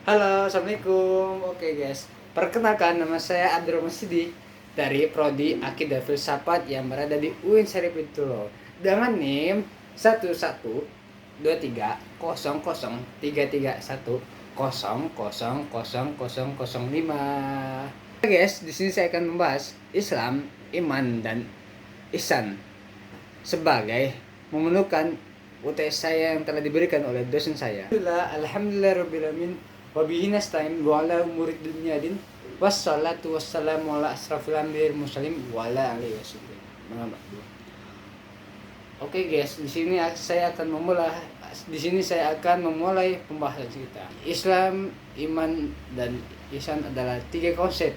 Halo, Assalamualaikum. Oke guys, perkenalkan nama saya Abdurrahman Sidik dari Prodi Akidah Filsafat yang berada di UIN Syarif Hidayatullah dengan NIM 1123310005. Oke guys, di sini saya akan membahas Islam, iman dan ihsan sebagai memenuhkan UTS saya yang telah diberikan oleh dosen saya. Alhamdulillah rabbil alamin wa bihi nasta'in wa ala umuri dunya din wassalatu wassalamu ala asrafil anbiya'i wal mursalin wa ala alihi wasallam. Oke guys, di sini saya akan memulai pembahasan kita. Islam, iman dan ihsan adalah tiga konsep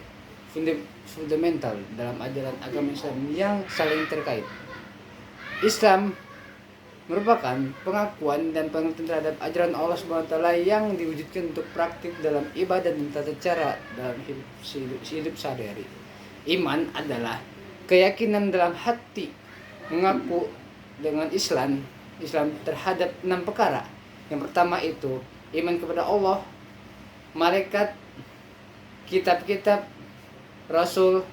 fundamental dalam ajaran agama Islam yang saling terkait. Islam merupakan pengakuan dan pengertian terhadap ajaran Allah SWT yang diwujudkan untuk praktik dalam ibadah dan tata cara dalam hidup sehari-hari. Iman adalah keyakinan dalam hati mengaku dengan Islam terhadap 6 perkara. Yang pertama itu iman kepada Allah, malaikat, kitab-kitab, rasul,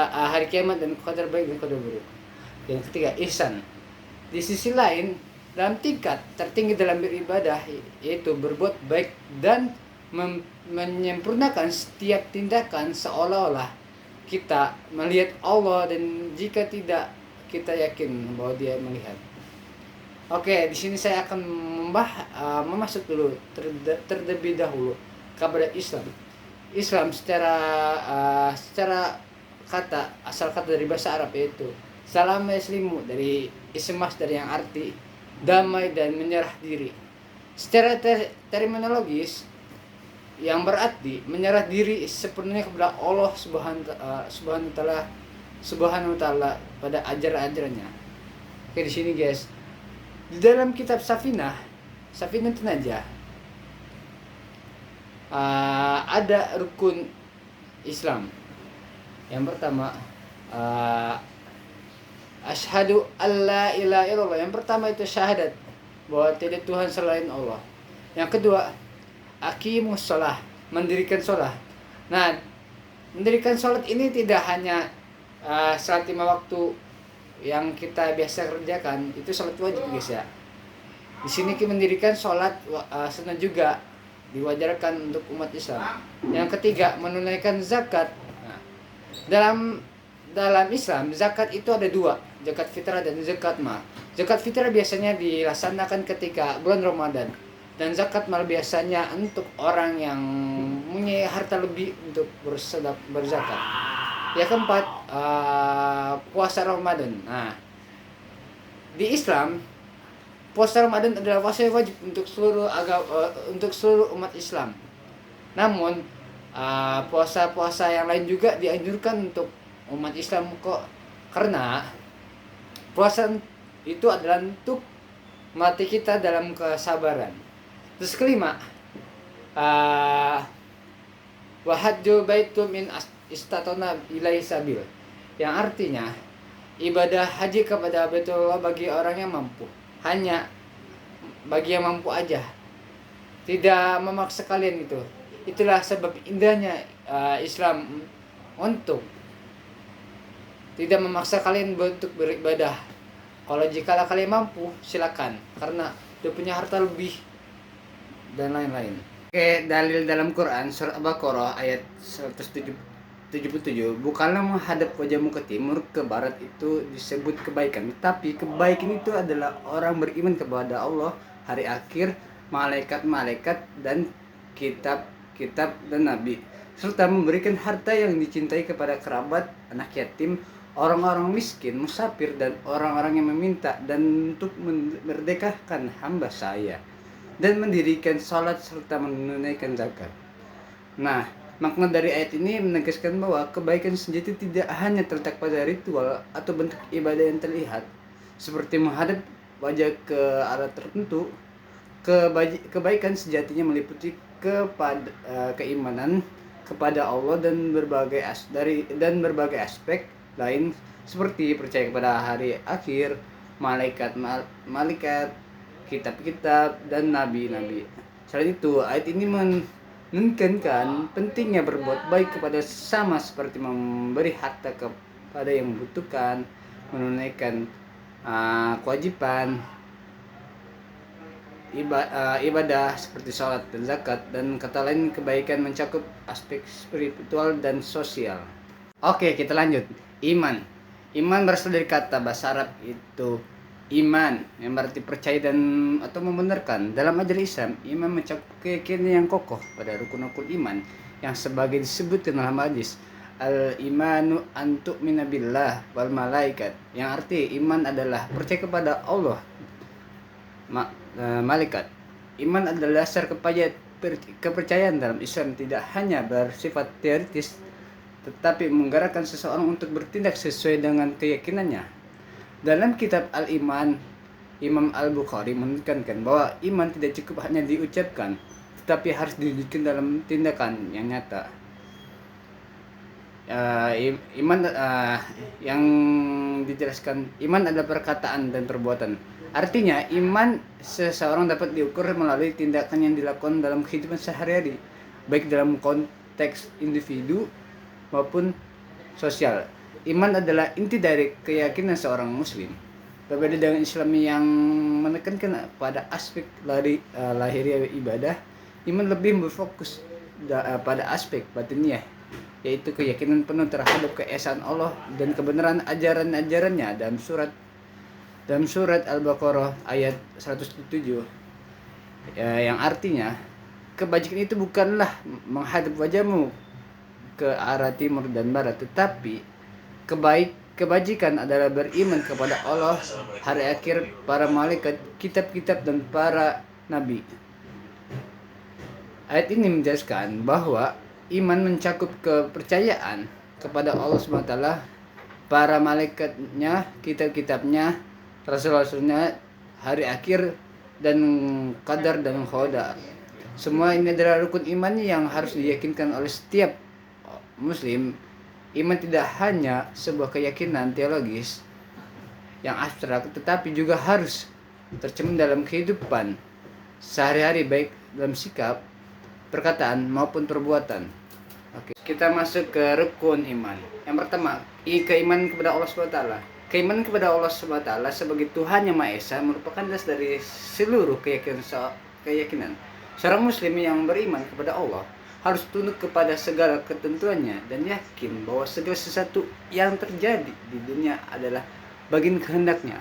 hari kiamat dan qadar baik dan qadar buruk. Yang ketiga ihsan. Di sisi lain, dalam tingkat tertinggi dalam beribadah yaitu berbuat baik dan menyempurnakan setiap tindakan seolah-olah kita melihat Allah, dan jika tidak kita yakin bahwa Dia melihat. Oke, di sini saya akan memasuk dulu terlebih dahulu kepada Islam. Islam secara kata, asal kata dari bahasa Arab yaitu salam yaslimu, dari isim masdar yang arti damai dan menyerah diri. Secara terminologis yang berarti menyerah diri sepenuhnya kepada Allah Subhanahu wa taala pada ajaran-ajarannya. Oke, di sini guys, di dalam kitab Safinah Tunajah ada rukun Islam. Yang pertama asyhadu alla ilaha illallah. Yang pertama itu syahadat bahwa tidak Tuhan selain Allah. Yang kedua, aqimus shalah, mendirikan shalah. Nah, mendirikan salat ini tidak hanya salat 5 waktu yang kita biasa kerjakan, itu salat wajib guys ya. Di sini kita mendirikan salat sunnah juga diwajarkan untuk umat Islam. Yang ketiga, menunaikan zakat. Nah, dalam Islam zakat itu ada 2, zakat fitrah dan zakat mal. Zakat fitrah biasanya dilaksanakan ketika bulan Ramadan, dan zakat mal biasanya untuk orang yang punya harta lebih untuk berzakat. Yang keempat, puasa Ramadan. Nah, di Islam puasa Ramadan adalah puasa wajib untuk seluruh umat Islam. Namun puasa-puasa yang lain juga dianjurkan untuk umat Islam kok, karena puasa itu adalah untuk melatih kita dalam kesabaran. Terus kelima, wahajjul baitu min istatona ilaihi sabil, yang artinya ibadah haji kepada Baitullah bagi orang yang mampu, hanya bagi yang mampu aja, tidak memaksa kalian itu. Itulah sebab indahnya Islam untuk tidak memaksa kalian untuk beribadah. Kalau jika kalian mampu, silakan, karena dia punya harta lebih dan lain-lain. Oke, dalil dalam Quran surah Al-Baqarah ayat 177, bukanlah menghadap wajahmu ke timur ke barat itu disebut kebaikan, tapi kebaikan itu adalah orang beriman kepada Allah, hari akhir, malaikat-malaikat dan kitab dan nabi, serta memberikan harta yang dicintai kepada kerabat, anak yatim, orang-orang miskin, musafir, dan orang-orang yang meminta, dan untuk memerdekakan hamba saya, dan mendirikan salat serta menunaikan zakat. Nah, makna dari ayat ini menegaskan bahwa kebaikan sejati tidak hanya terletak pada ritual atau bentuk ibadah yang terlihat, seperti menghadap wajah ke arah tertentu. Kebaikan sejatinya meliputi keimanan kepada Allah dan berbagai aspek lain, seperti percaya kepada hari akhir, malaikat, kitab-kitab dan nabi-nabi. Selain itu, ayat ini menekankan pentingnya berbuat baik kepada sesama seperti memberi harta kepada yang membutuhkan, menunaikan kewajiban ibadah seperti sholat dan zakat, dan kata lain kebaikan mencakup aspek spiritual dan sosial. Oke, kita lanjut. Iman berasal dari kata bahasa Arab itu iman, yang berarti percaya dan atau membenarkan. Dalam ajaran Islam, iman mencakup keyakinan yang kokoh pada rukun-rukun iman yang sebagai disebutkan dalam hadis al-imanu an tu'mina billah wal malaikat, yang arti iman adalah percaya kepada Allah, malaikat. Iman adalah dasar kepercayaan dalam Islam, tidak hanya bersifat teoritis tetapi menggerakkan seseorang untuk bertindak sesuai dengan keyakinannya. Dalam kitab Al-Iman, Imam Al-Bukhari menekankan bahwa iman tidak cukup hanya diucapkan, tetapi harus diwujudkan dalam tindakan yang nyata. Iman yang dijelaskan, iman adalah perkataan dan perbuatan. Artinya, iman seseorang dapat diukur melalui tindakan yang dilakukan dalam kehidupan sehari-hari, baik dalam konteks individu maupun sosial. Iman adalah inti dari keyakinan seorang muslim. Berbeda dengan Islam yang menekankan pada aspek lahiriah ibadah, iman lebih berfokus pada aspek batiniah, yaitu keyakinan penuh terhadap keesaan Allah dan kebenaran ajaran-ajarannya. Dalam surat Al-Baqarah ayat 107, yang artinya kebajikan itu bukanlah menghadap wajahmu ke arah timur dan barat, tetapi kebajikan adalah beriman kepada Allah, hari akhir, para malaikat, kitab-kitab, dan para nabi. Ayat ini menjelaskan bahwa iman mencakup kepercayaan kepada Allah SWT, para malaikatnya, kitab-kitabnya, rasul-rasulnya, hari akhir, dan qadar dan qadar. Semua ini adalah rukun iman yang harus diyakinkan oleh setiap muslim. Iman tidak hanya sebuah keyakinan teologis yang abstrak, tetapi juga harus tercermin dalam kehidupan sehari-hari, baik dalam sikap, perkataan maupun perbuatan. Oke, kita masuk ke rukun iman. Yang pertama, keimanan kepada Allah SWT. Keimanan kepada Allah SWT sebagai Tuhan yang Maha Esa merupakan dasar dari seluruh keyakinan. Seorang muslim yang beriman kepada Allah harus tunduk kepada segala ketentuannya dan yakin bahwa segala sesuatu yang terjadi di dunia adalah bagian kehendaknya.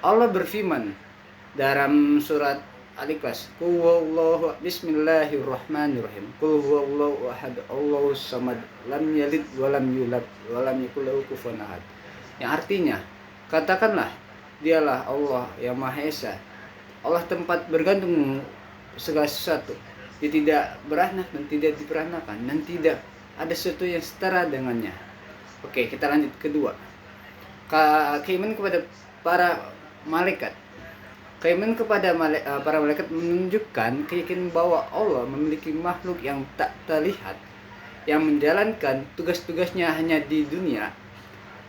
Allah berfirman dalam surat Al-Ikhlas, Qul huwallahu bismillahirrahmanirrahim. Qul huwallahu ahad, Allahus samad, lam yalid wa lam yulad wa lam yakul lahu kufuwan ahad. Yang artinya, katakanlah, dialah Allah yang Maha Esa. Allah tempat bergantung segala sesuatu. Dia tidak beranak dan tidak diperanakan, dan tidak ada sesuatu yang setara dengannya. Oke, kita lanjut kedua. Keimanan kepada para malaikat. Keimanan kepada para malaikat menunjukkan keyakinan bahwa Allah memiliki makhluk yang tak terlihat yang menjalankan tugas-tugasnya hanya di dunia.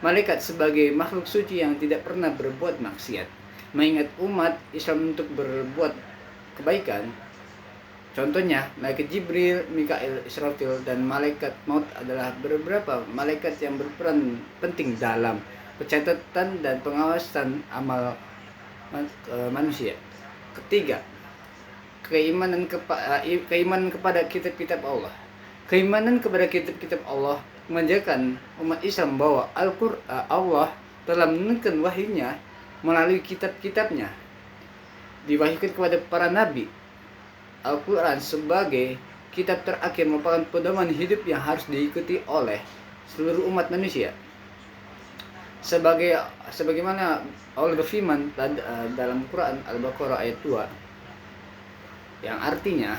Malaikat sebagai makhluk suci yang tidak pernah berbuat maksiat, mengingat umat Islam untuk berbuat kebaikan. Contohnya, malaikat Jibril, Mikail, Israfil, dan malaikat maut adalah beberapa malaikat yang berperan penting dalam pencatatan dan pengawasan amal manusia. Ketiga, keimanan kepada kitab-kitab Allah. Keimanan kepada kitab-kitab Allah mengajarkan umat Islam bahwa Allah telah menurunkan wahyunya melalui kitab-kitabnya, diwahyukan kepada para nabi. Al-Quran sebagai kitab terakhir merupakan pedoman hidup yang harus diikuti oleh seluruh umat manusia. Sebagaimana Allah berfirman dalam Quran Al-Baqarah ayat 2, yang artinya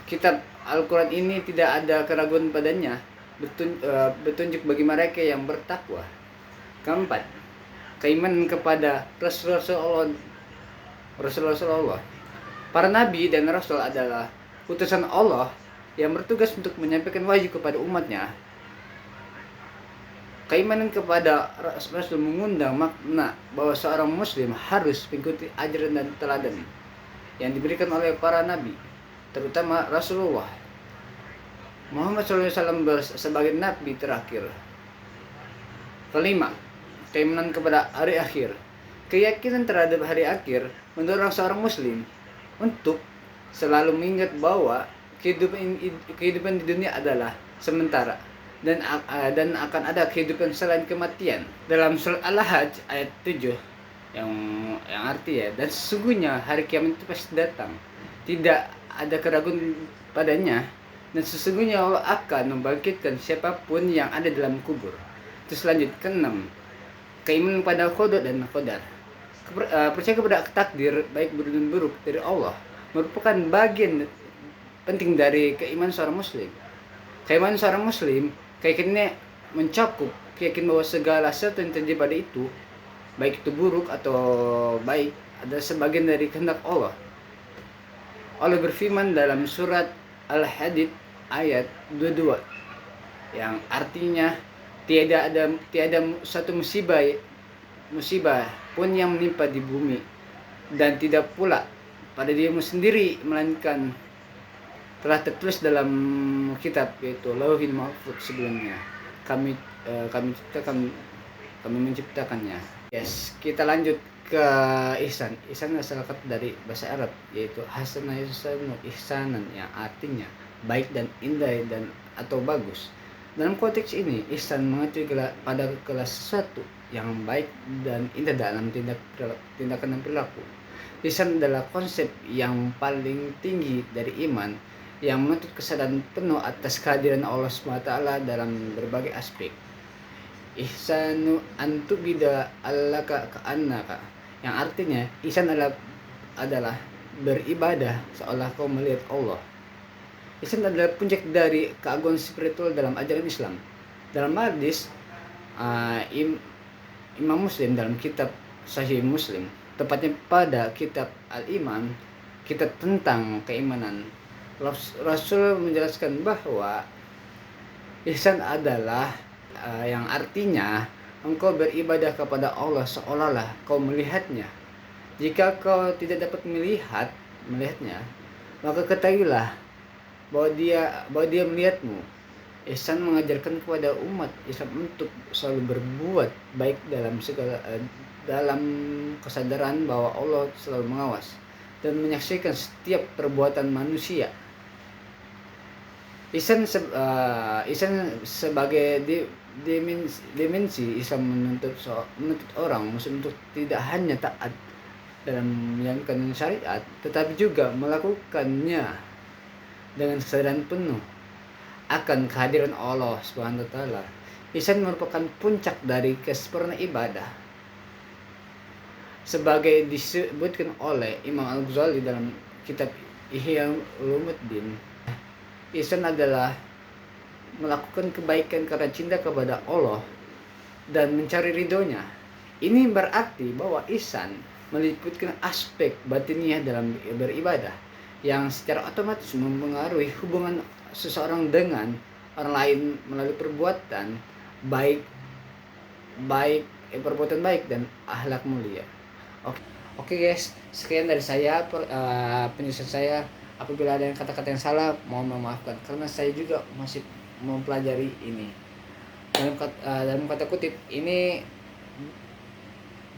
kitab Al-Quran ini tidak ada keraguan padanya, petunjuk bagi mereka yang bertakwa. Keempat, keimanan kepada Rasul-Rasul Allah. Para nabi dan rasul adalah utusan Allah yang bertugas untuk menyampaikan wahyu kepada umatnya. Keimanan kepada Rasul mengundang makna bahwa seorang muslim harus mengikuti ajaran dan teladan yang diberikan oleh para nabi, terutama Rasulullah Muhammad SAW sebagai nabi terakhir. Kelima, keimanan kepada hari akhir. Keyakinan terhadap hari akhir mendorong seorang muslim untuk selalu mengingat bahwa kehidupan di dunia adalah sementara dan akan ada kehidupan selain kematian. Dalam surat Al-Hajj ayat 7 yang arti dan sesungguhnya hari kiamat itu pasti datang, tidak ada keraguan padanya, dan sesungguhnya Allah akan membangkitkan siapapun yang ada dalam kubur. Terus lanjut ke-6, keimanan pada qada dan qadar. Percaya kepada takdir baik buruk dan buruk dari Allah merupakan bagian penting dari keimanan seorang muslim. Keimanan seorang muslim keyakinannya mencakup keyakinan bahwa segala sesuatu yang terjadi pada itu, baik itu buruk atau baik, adalah sebagian dari kehendak Allah. Allah berfirman dalam surat Al-Hadid ayat 22 yang artinya tiada satu musibah pun yang menimpa di bumi dan tidak pula pada dirimu sendiri, melainkan telah tertulis dalam kitab, yaitu Lauhil Mahfuz sebelumnya. Kami menciptakannya. Yes, kita lanjut ke ihsan. Ihsan adalah kata dari bahasa Arab, yaitu hasana yusanu ihsanan, yang artinya baik dan indah dan atau bagus. Dalam konteks ini, ihsan mengacu pada kelas sesuatu yang baik dan indah dalam tindakan dan perilaku. Ihsan adalah konsep yang paling tinggi dari iman, yang menuntut kesadaran penuh atas kehadiran Allah SWT dalam berbagai aspek. Ihsanu antubida allaka ka'annaka, yang artinya ihsan adalah beribadah seolah kau melihat Allah. Ihsan adalah puncak dari keagungan spiritual dalam ajaran Islam. Dalam hadis Imam Muslim dalam kitab Sahih Muslim, tepatnya pada kitab Al-Iman, kitab tentang keimanan, Rasul menjelaskan bahwa ihsan adalah yang artinya engkau beribadah kepada Allah seolah-olah kau melihatnya. Jika kau tidak dapat melihatnya, maka ketahuilah bahwa dia melihatmu. Ihsan mengajarkan kepada umat Islam untuk selalu berbuat baik dalam kesadaran bahwa Allah selalu mengawas dan menyaksikan setiap perbuatan manusia. Ihsan sebagai dimensi Islam menuntut orang muslim untuk tidak hanya taat dalam menjalankan syariat, tetapi juga melakukannya dengan kesadaran penuh akan kehadiran Allah Subhanahu wa taala. Ihsan merupakan puncak dari kesempurnaan ibadah, sebagai disebutkan oleh Imam Al-Ghazali dalam kitab Ihya Ulumuddin. Ihsan adalah melakukan kebaikan karena cinta kepada Allah dan mencari ridhonya. Ini berarti bahwa ihsan meliputkan aspek batiniah dalam beribadah yang secara otomatis mempengaruhi hubungan seseorang dengan orang lain melalui perbuatan baik dan akhlak mulia. Oke guys, sekian dari saya penjelasan saya. Apabila ada yang kata-kata yang salah, mohon memaafkan karena saya juga masih mempelajari ini. Dalam kata kutip ini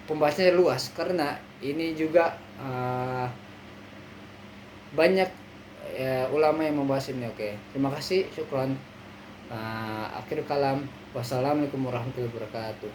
pembahasannya luas karena ini juga banyak ulama yang membahas ini. Oke, terima kasih, syukran. Akhir kalam, wassalamualaikum warahmatullahi wabarakatuh.